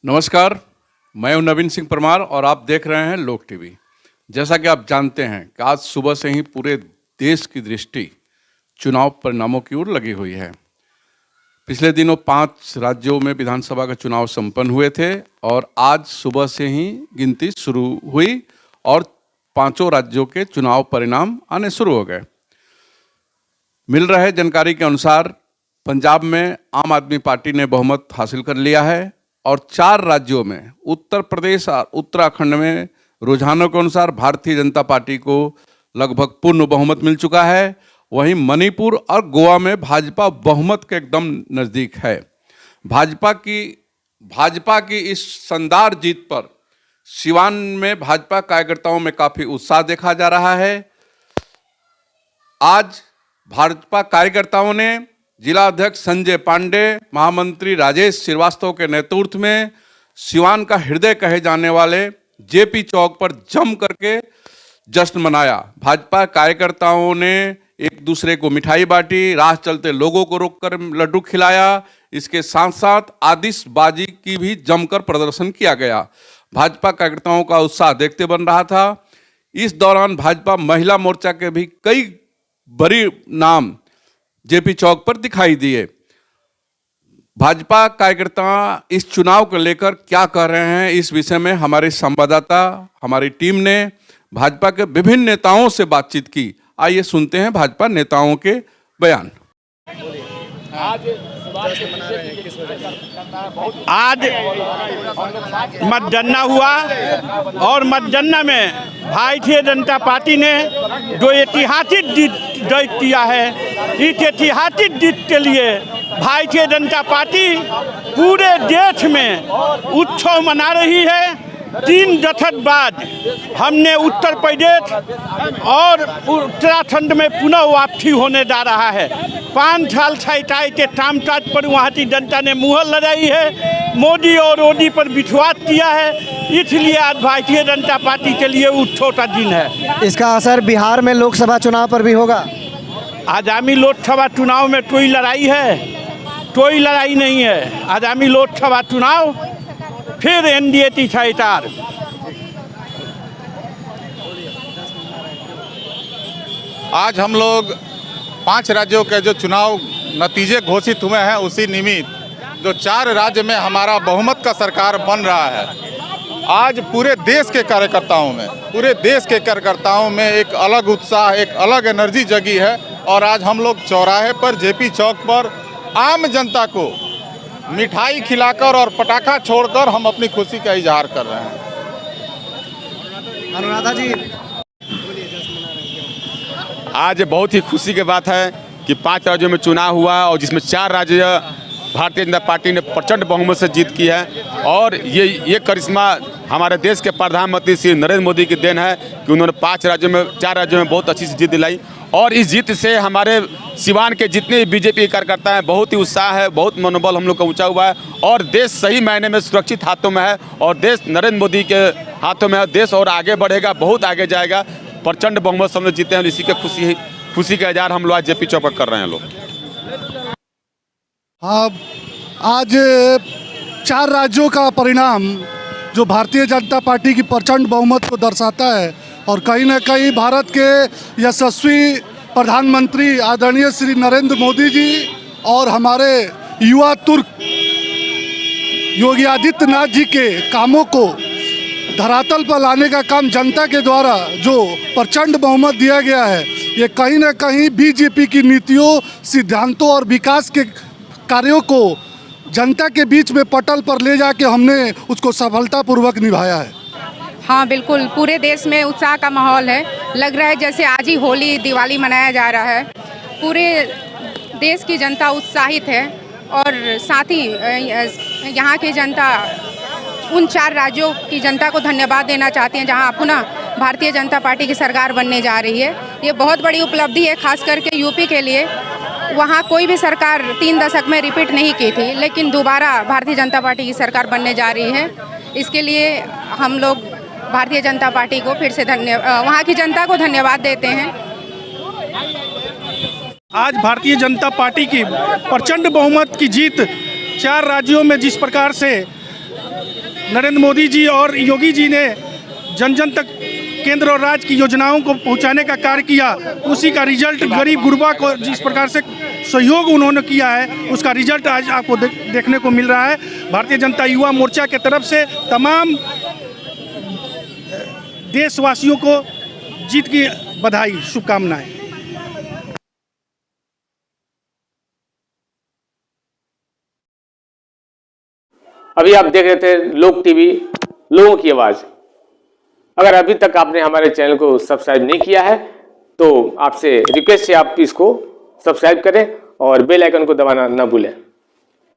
नमस्कार, मैं हूं नवीन सिंह परमार और आप देख रहे हैं लोक टीवी। जैसा कि आप जानते हैं कि आज सुबह से ही पूरे देश की दृष्टि चुनाव परिणामों की ओर लगी हुई है। पिछले दिनों 5 राज्यों में विधानसभा का चुनाव संपन्न हुए थे और आज सुबह से ही गिनती शुरू हुई और 5 राज्यों के चुनाव परिणाम आने शुरू हो गए। मिल रहे जानकारी के अनुसार पंजाब में आम आदमी पार्टी ने बहुमत हासिल कर लिया है और 4 राज्यों में उत्तर प्रदेश और उत्तराखंड में रुझानों के अनुसार भारतीय जनता पार्टी को लगभग पूर्ण बहुमत मिल चुका है। वहीं मणिपुर और गोवा में भाजपा बहुमत के एकदम नज़दीक है। भाजपा की इस शानदार जीत पर सिवान में भाजपा कार्यकर्ताओं में काफ़ी उत्साह देखा जा रहा है। आज भाजपा कार्यकर्ताओं ने जिला अध्यक्ष संजय पांडे, महामंत्री राजेश श्रीवास्तव के नेतृत्व में सिवान का हृदय कहे जाने वाले जेपी चौक पर जम करके जश्न मनाया। भाजपा कार्यकर्ताओं ने एक दूसरे को मिठाई बांटी, राह चलते लोगों को रोककर लड्डू खिलाया। इसके साथ साथ आतिशबाजी की भी जमकर प्रदर्शन किया गया। भाजपा कार्यकर्ताओं का उत्साह देखते बन रहा था। इस दौरान भाजपा महिला मोर्चा के भी कई बड़ी नाम जेपी चौक पर दिखाई दिए। भाजपा कार्यकर्ता इस चुनाव को लेकर क्या कह रहे हैं, इस विषय में हमारे संवाददाता, हमारी टीम ने भाजपा के विभिन्न नेताओं से बातचीत की। आइए सुनते हैं भाजपा नेताओं के बयान। आज मतगणना हुआ और मतगणना में भारतीय जनता पार्टी ने जो ऐतिहासिक जीत दर्ज किया है, इस ऐतिहासिक जीत के लिए भारतीय जनता पार्टी पूरे देश में उत्सव मना रही है। 3 दशक बाद हमने उत्तर प्रदेश और उत्तराखंड में पुनः वापसी होने जा रहा है। 5 साल सैताई के कामकाज पर वहाँ की जनता ने मुहर लगाई है, मोदी और मोदी पर विश्वास किया है, इसलिए आज भारतीय जनता पार्टी के लिए उत्सव का दिन है। इसका असर बिहार में लोकसभा चुनाव पर भी होगा। आगामी लोकसभा चुनाव में कोई लड़ाई है? कोई लड़ाई नहीं है। आगामी लोकसभा चुनाव फिर एनडीए की सरकार। आज हम लोग 5 राज्यों के जो चुनाव नतीजे घोषित हुए हैं, उसी निमित्त जो 4 राज्य में हमारा बहुमत का सरकार बन रहा है, आज पूरे देश के कार्यकर्ताओं में एक अलग उत्साह, एक अलग एनर्जी जगी है। और आज हम लोग चौराहे पर जेपी चौक पर आम जनता को मिठाई खिलाकर और पटाखा छोड़कर हम अपनी खुशी का इजहार कर रहे हैं। अनुराधा जी, आज बहुत ही खुशी की बात है कि 5 राज्यों में चुनाव हुआ और जिसमें 4 राज्य भारतीय जनता पार्टी ने प्रचंड बहुमत से जीत की है। और ये करिश्मा हमारे देश के प्रधानमंत्री श्री नरेंद्र मोदी की देन है कि उन्होंने 4 राज्यों में बहुत अच्छी जीत दिलाई। और इस जीत से हमारे सिवान के जितने बीजेपी कार्यकर्ता हैं, बहुत ही उत्साह है, बहुत मनोबल हम लोग का ऊंचा हुआ है और देश सही मायने में सुरक्षित हाथों में है और देश नरेंद्र मोदी के हाथों में है। देश और आगे बढ़ेगा, बहुत आगे जाएगा। प्रचंड बहुमत से हम लोग जीते हैं। इसी के खुशी का इजहार हम लोग आज जेपी चौक पर कर रहे हैं लोग। हाँ, आज 4 राज्यों का परिणाम जो भारतीय जनता पार्टी की प्रचंड बहुमत को दर्शाता है और कहीं न कहीं भारत के यशस्वी प्रधानमंत्री आदरणीय श्री नरेंद्र मोदी जी और हमारे युवा तुर्क योगी आदित्यनाथ जी के कामों को धरातल पर लाने का काम जनता के द्वारा जो प्रचंड बहुमत दिया गया है, ये कहीं न कहीं बीजेपी की नीतियों, सिद्धांतों और विकास के कार्यों को जनता के बीच में पटल पर ले जाके हमने उसको सफलतापूर्वक निभाया है। हाँ बिल्कुल, पूरे देश में उत्साह का माहौल है। लग रहा है जैसे आज ही होली, दिवाली मनाया जा रहा है। पूरे देश की जनता उत्साहित है और साथ ही यहाँ की जनता उन 4 राज्यों की जनता को धन्यवाद देना चाहती हैं जहाँ पुनः भारतीय जनता पार्टी की सरकार बनने जा रही है। ये बहुत बड़ी उपलब्धि है, खास करके यूपी के लिए। वहाँ कोई भी सरकार 3 दशक में रिपीट नहीं की थी, लेकिन दोबारा भारतीय जनता पार्टी की सरकार बनने जा रही है। इसके लिए हम लोग भारतीय जनता पार्टी को फिर से वहाँ की जनता को धन्यवाद देते हैं। आज भारतीय जनता पार्टी की प्रचंड बहुमत की जीत 4 राज्यों में जिस प्रकार से नरेंद्र मोदी जी और योगी जी ने जन जन तक केंद्र और राज्य की योजनाओं को पहुंचाने का कार्य किया, उसी का रिजल्ट गरीब गुरबा को जिस प्रकार से सहयोग उन्होंने किया है उसका रिजल्ट आज आपको देखने को मिल रहा है। भारतीय जनता युवा मोर्चा के तरफ से तमाम देशवासियों को जीत की बधाई, शुभकामनाएं। अभी आप देख रहे थे लोक टीवी, लोगों की आवाज। अगर अभी तक आपने हमारे चैनल को सब्सक्राइब नहीं किया है तो आपसे रिक्वेस्ट है आप इसको सब्सक्राइब करें और बेल आइकन को दबाना ना भूलें।